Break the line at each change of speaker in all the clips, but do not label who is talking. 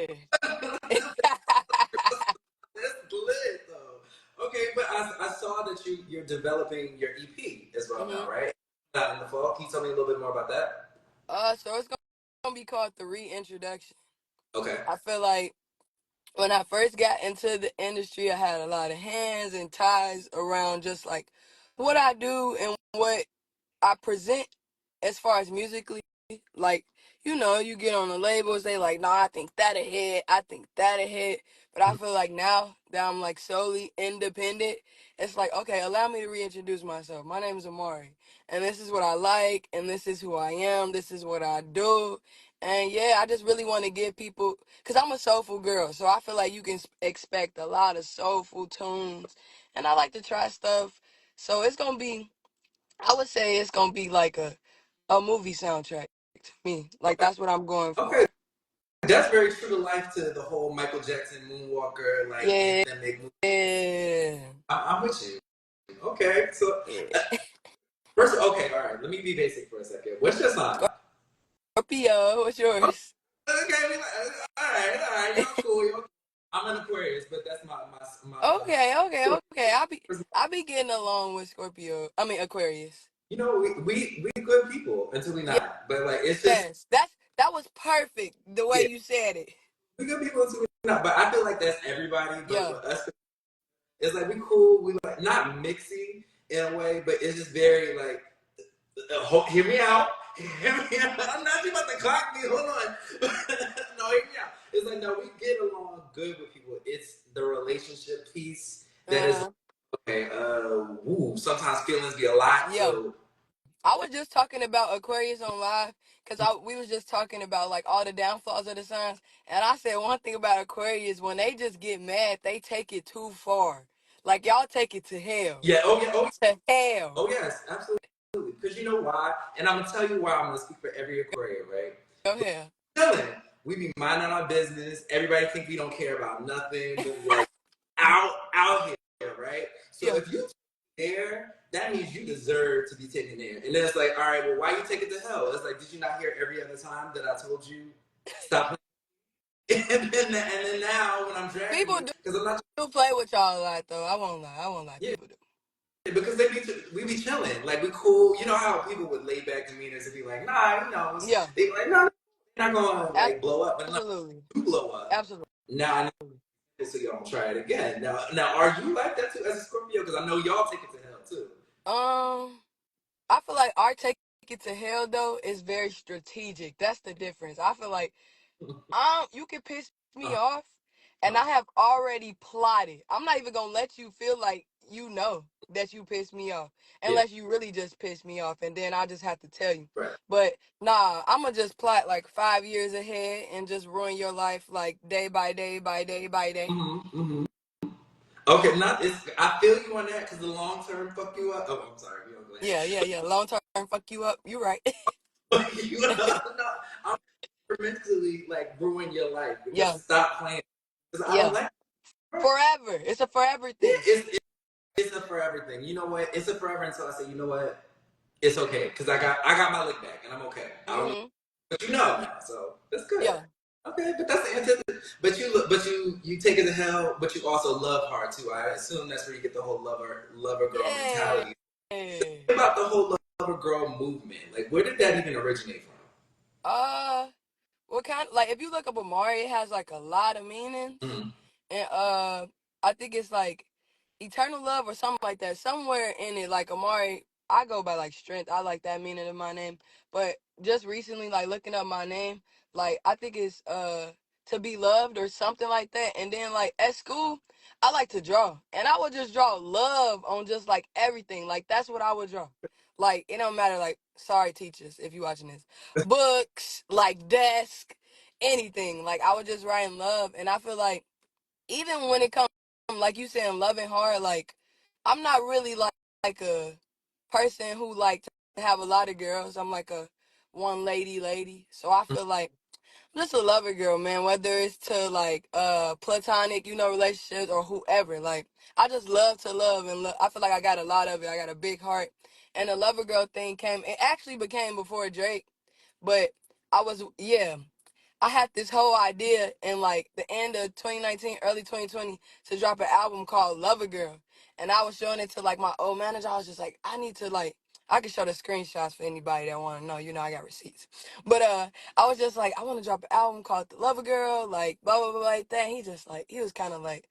That's lit though. Okay, but I saw that you're developing your EP as well now,
hmm
right? Not in the fall. Can you tell me a little bit more about that?
So it's gonna be called the reintroduction.
Okay.
I feel like when I first got into the industry, I had a lot of hands and ties around just like what I do and what I present as far as musically. Like, you get on the labels, they like, nah, I think that ahead, I think that ahead. But I feel like now that I'm like solely independent, it's like, okay, allow me to reintroduce myself. My name is Amari, and this is what I like, and this is who I am, this is what I do. And yeah, I just really want to give people, because I'm a soulful girl, so I feel like you can expect a lot of soulful tunes, and I like to try stuff. So it's going to be, I would say it's gonna be like a movie soundtrack to me. Like
Okay.
that's what I'm going
Okay.
for.
That's very true to life to the whole Michael Jackson Moonwalker like
Yeah.
anthemic movie.
Yeah.
I'm with you. Okay. So first, okay, all right. Let me be basic for a second. What's your sign?
Scorpio, what's yours?
Okay, all right, y'all cool. Y'all, I'm an Aquarius, but that's my
Okay, okay,
sure.
okay. I be getting along with Scorpio. I mean Aquarius.
You know, we good people until we not. But like it's just
Yes. That was perfect the way
yeah,
you said it.
we good people until we not. But I feel like that's everybody. But
Yeah.
with us, it's like we cool. We like not mixy in a way, but it's just very like hear me out. Hear me out. I'm not about to clock me. Hold on. No, hear me out. It's like no, we get along good with people. It's the relationship piece that is
Uh-huh.
okay. Woo. Sometimes feelings be a lot.
Yeah.
So
I was just talking about Aquarius on live because I we was just talking about like all the downfalls of the signs, and I said one thing about Aquarius: when they just get mad, they take it too far. Like y'all take it to hell,
yeah. Oh yeah. Oh
to hell.
oh yes. Absolutely. Because you know why? And I'm gonna tell you why. I'm gonna speak for every Aquarian, right?
Go ahead.
Chilling. We be minding our business. Everybody think we don't care about nothing, but like out here, right? So
Yeah.
if you there, that means you deserve to be taken there. And then it's like, all right, well, why you take it to hell? It's like, did you not hear every other time that I told you stop playing? And then now when I'm drafting
People
you, because I'm not,
do play with y'all a lot, though. I won't lie. I won't lie.
yeah,
People do.
because we be chilling, like we cool. You know how people with laid back demeanors would be like, nah,
Yeah.
they be like, no, they're not gonna like blow up, but no,
Absolutely.
you blow up.
Absolutely.
Now I know, so y'all try it again. Now, are you like that too as a Scorpio? Because I know y'all take it to hell too.
I feel like our take it to hell though is very strategic. That's the difference. I feel like you can piss me
Uh,
off, and I
uh,
have already plotted. I'm not even gonna let you feel like you know that you pissed me off,
yeah,
unless you really just pissed me off, and then I just have to tell you.
right.
But nah, I'm gonna just plot like 5 years ahead and just ruin your life like day by day by day by day.
Mm-hmm, mm-hmm. Okay, not it's. I feel you on that because the long term fuck you up. Oh, I'm sorry. You know, go
Yeah, yeah, yeah. Long term, fuck you up. You right.
ahead. You know, no, I'm mentally like ruin your life
Yeah,
because stop playing. Because I don't
yeah.
like. It.
Forever. It's a forever
Yeah,
thing.
it's a forever thing. You know what? It's a forever until I say, you know what? It's okay because I got my lick back and I'm okay. I don't know,
Mhm.
but you know now, so that's good.
Yeah,
Okay, but that's the antithesis. But you take it to hell, but you also love hard too. I assume that's where you get the whole lover girl
yeah.
mentality. Think about the whole lover girl movement. Like, where did that even originate
Uh, what kind? Like, if you look up Amari, it has like a lot of meanings,
from?
and I think it's like eternal love or something like that. Somewhere in it, like Amari, I go by like strength. I like that meaning of my name. But just recently, like looking up my name, like I think it's to be loved or something like that. And then like at school, I like to draw, and I would just draw love on just like everything. Like that's what I would draw. Like it don't matter. Like sorry, teachers, if you watching this, books, like desk, anything. Like I was just writing love, and I feel like even when it comes, like you said, loving hard, like I'm not really like a person who like to have a lot of girls. I'm like a one lady. So I feel like I'm just a lover girl, man. Whether it's to like platonic, relationships or whoever. Like I just love to love and I feel like I got a lot of it. I got a big heart, and the lover girl thing came. It actually became before Drake, but I was yeah. I had this whole idea in like the end of 2019, early 2020 to drop an album called Lover Girl. And I was showing it to like my old manager. I was just like, I need to like I can show the screenshots for anybody that want to know. You know, I got receipts. But I was just like, I want to drop an album called The Lover Girl, like blah blah blah like that. He just like he was kind of like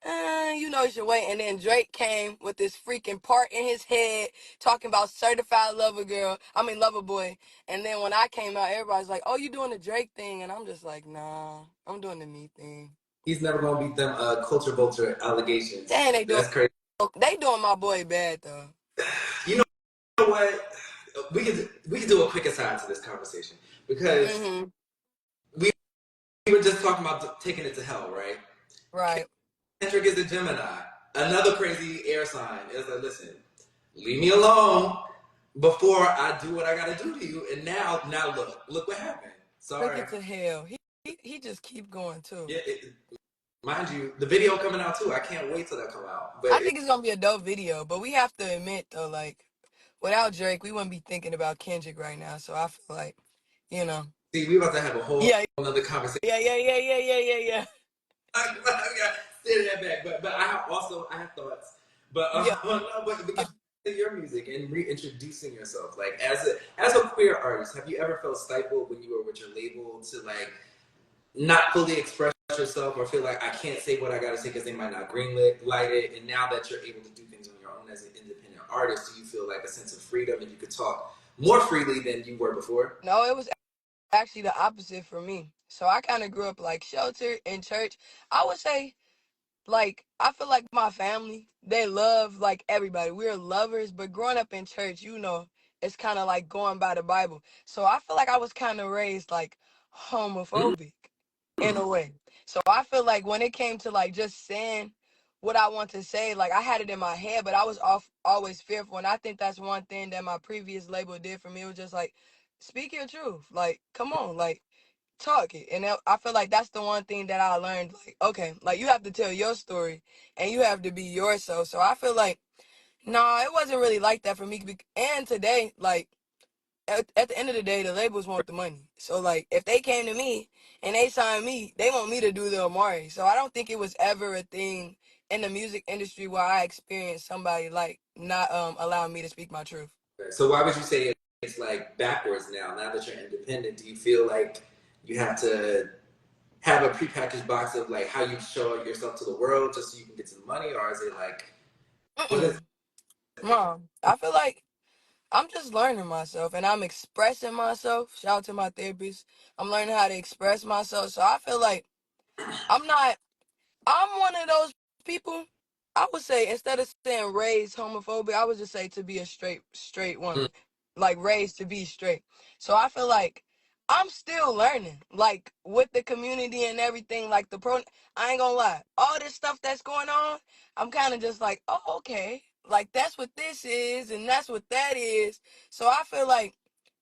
you know, you should wait. And then Drake came with this freaking part in his head talking about certified lover girl. I mean, lover boy. And then when I came out, everybody's like, "Oh, you doing the Drake thing?" And I'm just like, "Nah, I'm doing the me thing."
He's never gonna beat them culture vulture allegations.
Dang,
That's crazy.
they doing my boy bad though.
You know what? We can do a quick aside to this conversation because
Mhm.
we were just talking about taking it to hell, right?
Right.
Kendrick is a Gemini. Another crazy air sign is like, listen, leave me alone before I do what I gotta do to you. And now look what happened.
Took
Sorry.
it to hell. He just keep going too.
Yeah, mind you, the video coming out too. I can't wait till that come out. But
I think it's gonna be a dope video, but we have to admit though, like without Drake, we wouldn't be thinking about Kendrick right now. So I feel like, you know.
see, we about to have a whole
Yeah,
another conversation.
yeah.
I got stand that back, but I have thoughts. But
Yeah.
but get to your music and reintroducing yourself, like as a queer artist, have you ever felt stifled when you were with your label to like not fully express yourself or feel like I can't say what I gotta say because they might not light it? And now that you're able to do things on your own as an independent artist, do you feel like a sense of freedom and you could talk more freely than you were before?
No, it was actually the opposite for me. So I kind of grew up like sheltered in church. I would say like I feel like my family, they love like everybody. We're lovers, but growing up in church, you know, it's kind of like going by the Bible. So I feel like I was kind of raised like homophobic in a way. So I feel like when it came to like just saying what I want to say, like I had it in my head, but I was always fearful. And I think that's one thing that my previous label did for me. It was just like, speak your truth. Like, come on, like talk it. And I feel like that's the one thing that I learned. Like, okay, like you have to tell your story and you have to be yourself. So I feel like, no, it wasn't really like that for me. And today, like, at the end of the day, the labels want the money. So like, if they came to me and they signed me, they want me to do the Amari. So I don't think it was ever a thing in the music industry where I experienced somebody like not allowing me to speak my truth.
So why would you say it's like backwards now? Now that you're independent, do you feel like you have to have a prepackaged box of like how you show yourself to the world just so you can get some money, or is it like what is?
Mm-mm. Mom, I feel like I'm just learning myself and I'm expressing myself. Shout out to my therapist. I'm learning how to express myself. So I feel like I'm not I'm one of those people. I would say instead of saying raised homophobic, I would just say to be a straight
Mm,
woman, like raised to be straight. So I feel like I'm still learning, like with the community and everything. Like I ain't gonna lie, all this stuff that's going on, I'm kind of just like, oh okay, like that's what this is and that's what that is. So I feel like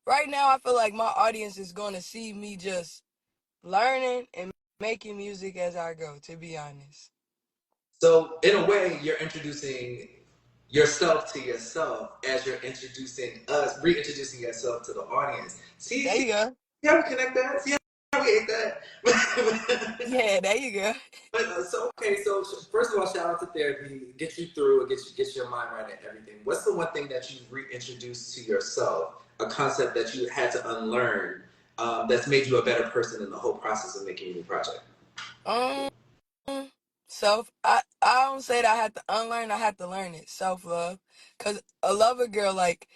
right now, I feel like my audience is gonna see me just learning and making music as I go, to be honest.
so in a way, you're introducing yourself to yourself as you're introducing us, reintroducing yourself to the audience.
There
See
you go.
how we connect that? See how we ate that?
Yeah, there you go.
But, so okay, so first of all, shout out to therapy, get you through, and get your mind right and everything. What's the one thing that you reintroduced to yourself, a concept that you had to unlearn, that's made you a better person in the whole process of making a new project?
Um, I don't say that I had to unlearn, I had to learn it. Self love. Cause a lover girl, like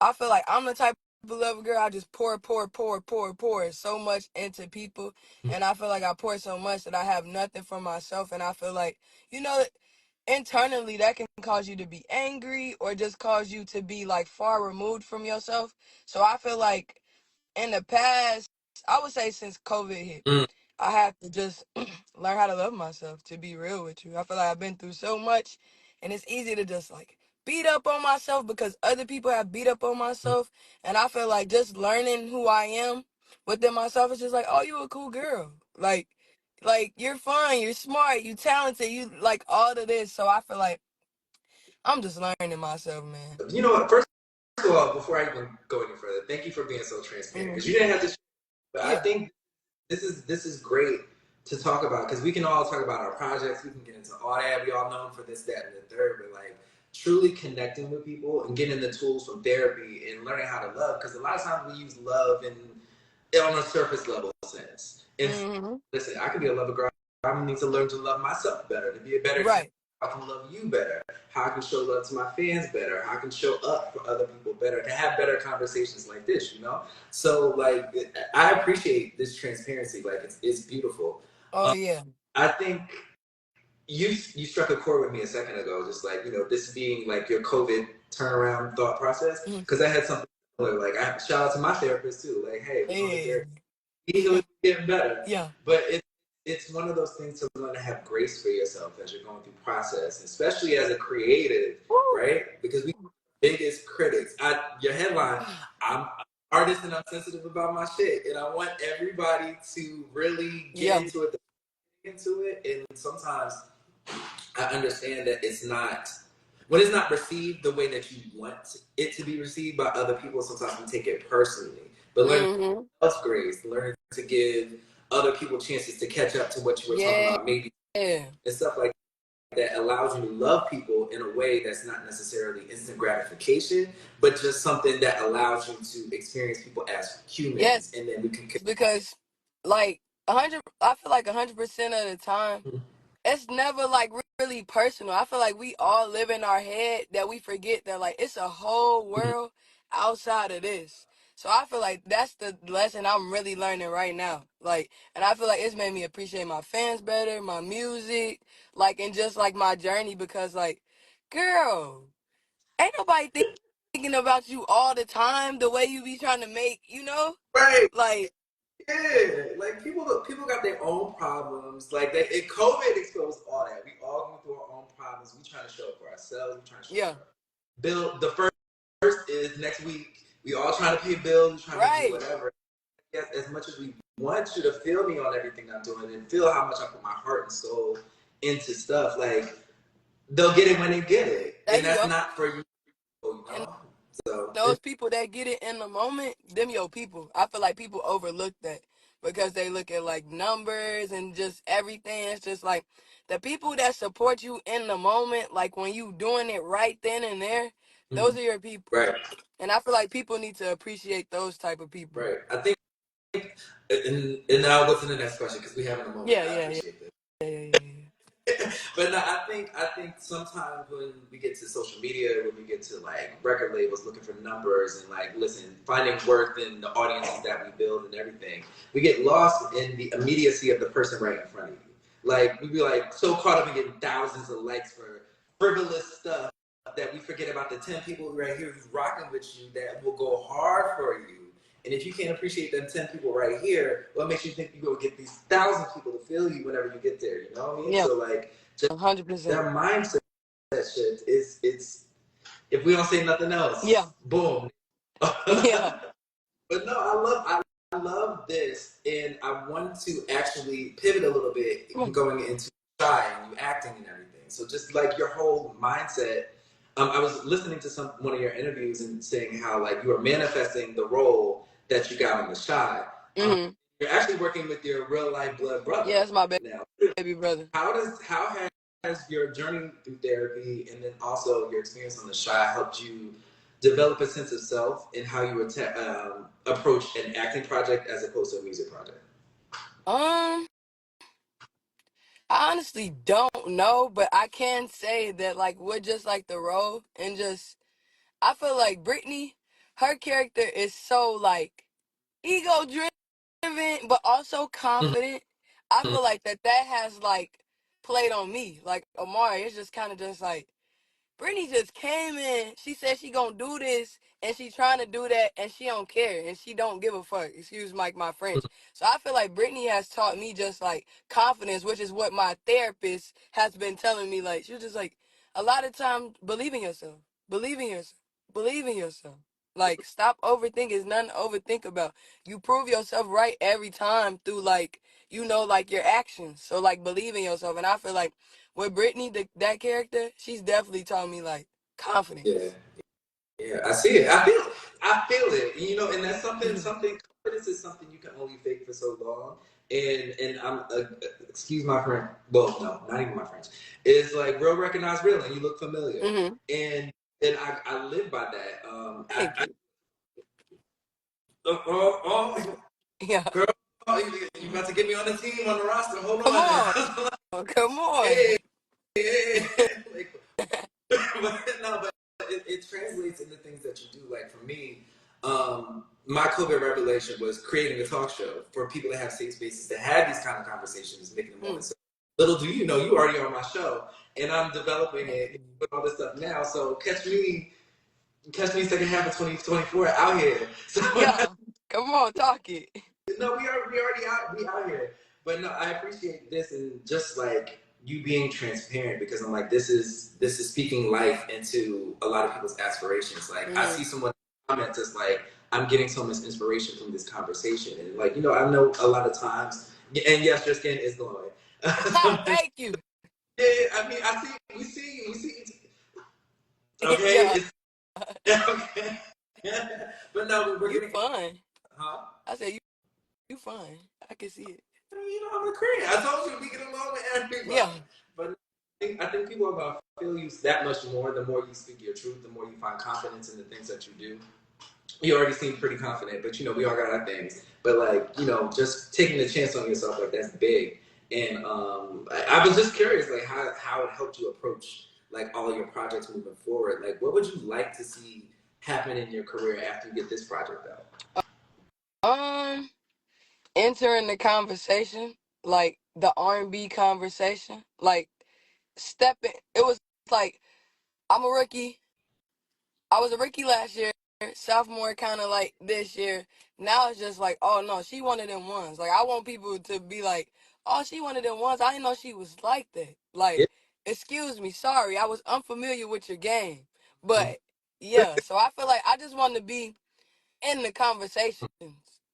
I feel like I'm the type of lover girl, I just pour so much into people. And I feel like I pour so much that I have nothing for myself. And I feel like, you know, internally that can cause you to be angry or just cause you to be like far removed from yourself. So I feel like in the past, I would say since COVID hit,
Mm.
I have to just learn how to love myself, to be real with you. I feel like I've been through so much and it's easy to just like beat up on myself because other people have beat up on myself. And I feel like just learning who I am within myself is just like, oh, you a cool girl. Like you're fun, you're smart, you talented, you like all of this. So I feel like I'm just learning myself, man.
You know what? First of all, before I even go any further, thank you for being so transparent
Hmm.
because you didn't have to. But I
Yeah.
think this is great to talk about because we can all talk about our projects. We can get into all that. We all know for this, that, and the third. But like truly connecting with people and getting the tools from therapy and learning how to love. Because a lot of times we use love in on a surface level sense. And
Mm-hmm.
listen, I can be a lover girl. I need to learn to love myself better, to be a better example.
Right.
How I can love you better, how I can show love to my fans better, how I can show up for other people better, to have better conversations like this, you know? So, like, I appreciate this transparency. Like, it's beautiful.
Oh yeah.
I think you struck a chord with me a second ago, just like, this being like your COVID turnaround thought process,
Mhm.
because I had something similar. Like, I shout out to my therapist too. Like, hey, we're going to
Yeah.
therapy. He's getting better.
Yeah.
But it's one of those things to learn to have grace for yourself as you're going through process, especially as a creative,
Woo.
right? Because we biggest critics. Your headline, I'm an artist and I'm sensitive about my shit. And I want everybody to really get
Yeah.
into it. And sometimes I understand that it's not when it's not received the way that you want it to be received by other people. Sometimes we take it personally, but learning
Mm-hmm.
else grace, learning to give other people chances to catch up to what you were talking
Yeah.
about, maybe and stuff like that allows you to love people in a way that's not necessarily instant gratification, but just something that allows you to experience people as
Yes,
humans, and then we can.
because like 100, I feel like 100% of the time, it's never like really personal. I feel like we all live in our head that we forget that like it's a whole world outside of this. So I feel like that's the lesson I'm really learning right now. Like, and I feel like it's made me appreciate my fans better, my music, like, and just like my journey because like, girl, ain't nobody thinking about you all the time the way you be trying to make,
Right.
like,
Yeah, like people got their own problems. Like COVID exposed all that. We all going through our own problems. We trying to show up for ourselves. We trying to show up
yeah,
for Bill. The first is next week. We all trying to pay bills. We trying to do
right.
whatever. Yes, as much as we want you to feel me on everything I'm doing and feel how much I put my heart and soul into stuff, like they'll get it when they get it,
There
and
you
that's
go.
not for you,
And
So
those people that get it in the moment, them your people. I feel like people overlook that because they look at like numbers and just everything. It's just like the people that support you in the moment, like when you doing it right then and there, those are your people.
right,
And I feel like people need to appreciate those type of people.
right. I think, and now I'll go to the next question because we have in a moment.
Yeah,
I
yeah, yeah,
appreciate this.
yeah, yeah, yeah.
But no, I think sometimes when we get to social media, when we get to like record labels looking for numbers and like listen, finding worth in the audiences that we build and everything, we get lost in the immediacy of the person right in front of you. Like we be like so caught up in getting thousands of likes for frivolous stuff that we forget about the 10 people right here who's rocking with you that will go hard for you. And if you can't appreciate them 10 people right here, what makes you think you go get these 1,000 people to feel you whenever you get there? You know what I mean?
Yeah,
So like just
100%.
that mindset shift is it's if we don't say nothing
Yeah,
else, boom.
yeah.
But no, I love this, and I want to actually pivot a little bit
Come on.
going into shy and you acting and everything. So just like your whole mindset. I was listening to one of your interviews and saying how like you are manifesting the role that you got on the shy.
Hmm.
You're actually working with your real life blood brother
Yeah, that's my
now.
baby brother.
How has your journey through therapy and then also your experience on the shy helped you develop a sense of self and how you approach an acting project as opposed to a music project?
Um, I honestly don't know, but I can say that like we're just like the role and just I feel like Brittany, her character is so like ego driven but also confident. I
Mm-hmm.
feel like that has like played on me. Like Amari, it's just kind of just like Brittany just came in. She said she gonna do this, and she trying to do that, and she don't care, and she don't give a fuck. Excuse my French. So I feel like Brittany has taught me just like confidence, which is what my therapist has been telling me. Like she was just like a lot of times, believe in yourself, believe in yourself, believe in yourself. Like stop overthinking. It's nothing to overthink about. You prove yourself right every time through like like your actions. So like believe in yourself, and I feel like with Brittany, that character, she's definitely taught me like
Yeah.
confidence.
Yeah, I see it. I feel it. I feel it. And that's something.
Yeah.
Something. Confidence is something you can only fake for so long. and I'm excuse my friend. Well, no, not even my friends. It's like real recognize real, and you look familiar,
Mm-hmm.
and I live by that.
Thank you.
Oh,
Yeah.
girl, you about to get me on the team on the roster? Hold
Come on.
on.
Come on.
Hey, hey, like, but no, but it translates into things that you do. Like for me, my COVID revelation was creating a talk show for people to have safe spaces to have these kind of conversations, making the moment.
Mm.
So little do you know, you already on my show, and I'm developing
Thank
it
you.
with all this stuff now. So catch me second half of 2024 out here. So
Yeah. Come on, talk it.
no, we already out we out here. But no, I appreciate this and just like you being transparent because I'm like this is speaking life into a lot of people's aspirations. Like I
Mm-hmm.
see someone comment just like I'm getting so much inspiration from this conversation and like I know a lot of times and yes your skin is glowing.
Thank you.
Yeah, I mean I see we see okay
Yeah.
it's okay. But no, we're
You
getting
fun.
huh?
I said you fun. I can see it.
I'm a Korean. I told you we get along with everybody.
Yeah.
But I think people are going to feel you that much more the more you speak your truth, the more you find confidence in the things that you do. You already seem pretty confident, but we all got our things. But like, just taking a chance on yourself, like that's big. And I was just curious, like how it helped you approach like all your projects moving forward. Like, what would you like to see happen in your career after you get this project out?
Um, entering the conversation, like the R&B conversation, like stepping. It was like I'm a rookie. I was a rookie last year, sophomore kind of like this year. Now it's just like, oh no, she one of them ones. Like I want people to be like, oh, she one of them ones. I didn't know she was like that. Like,
Yeah.
excuse me, sorry, I was unfamiliar with your game. But yeah, so I feel like I just want to be in the conversations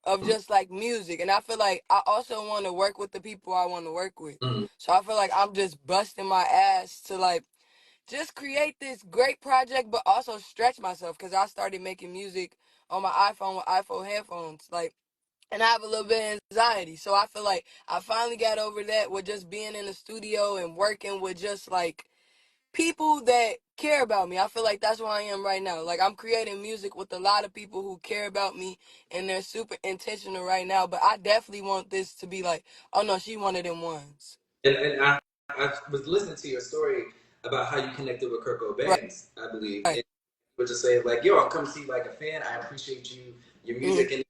of just like music, and I feel like I also want to work with the people I want to work with.
Mm-hmm.
So I feel like I'm just busting my ass to like just create this great project, but also stretch myself because I started making music on my iPhone with iPhone headphones, like, and I have a little bit of anxiety. So I feel like I finally got over that with just being in the studio and working with just like people that care about me. I feel like that's where I am right now. Like I'm creating music with a lot of people who care about me and they're super intentional right now. But I definitely want this to be like, oh no, she one of them ones.
And I was listening to your story about how you connected with Kirk
Right.
Banks, I believe. And
Right.
you were just saying, like, yo, I'll come see like a fan. I appreciate your
Mm-hmm.
music. And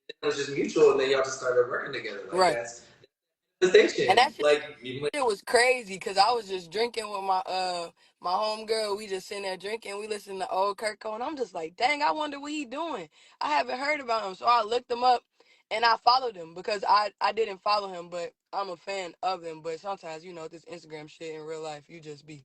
it was just mutual. And then y'all just started working together. Like,
Right.
that's the
And
station.
that's
Like,
it was crazy because I was just drinking with my homegirl. We just sitting there drinking. We listening to old Kurt Cole, and I'm just like, dang, I wonder what he doing. I haven't heard about him, so I looked him up, and I followed him because I didn't follow him, but I'm a fan of him. But sometimes this Instagram shit in real life, you just be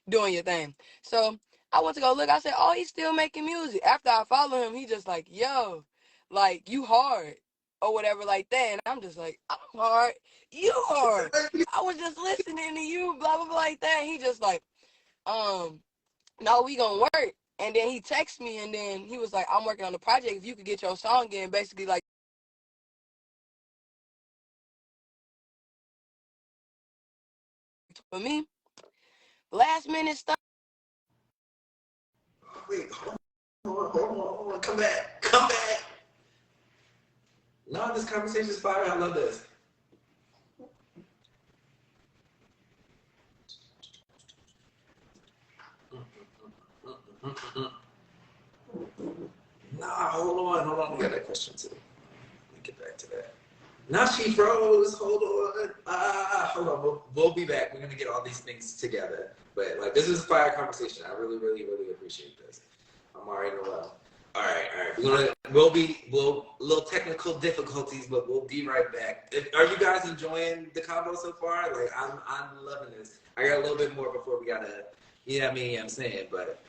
doing your thing. So I went to go look. I said, oh, he's still making music. After I follow him, he just like, yo, like you hard or whatever like that, and I'm just like, I'm hard. You hard. I was just listening to you, blah blah blah like that. He just like, no, we gonna work. And then he texted me, and then he was like, I'm working on the project. If you could get your song in, basically like for me, last minute stuff.
wait, hold on. Come back. Come back. No, this conversation is fire. I love this. Nah, hold on. We got that question too. Let me get back to that. Now she froze. Hold on. Hold on. We'll be back. We're gonna get all these things together. But like, this is a fire conversation. I really, really, really appreciate this. Amari, Noelle. All right. We'll little technical difficulties, but we'll be right back. Are you guys enjoying the combo so far? Like, I'm loving this. I got a little bit more before we gotta. You know what I mean? I'm saying, but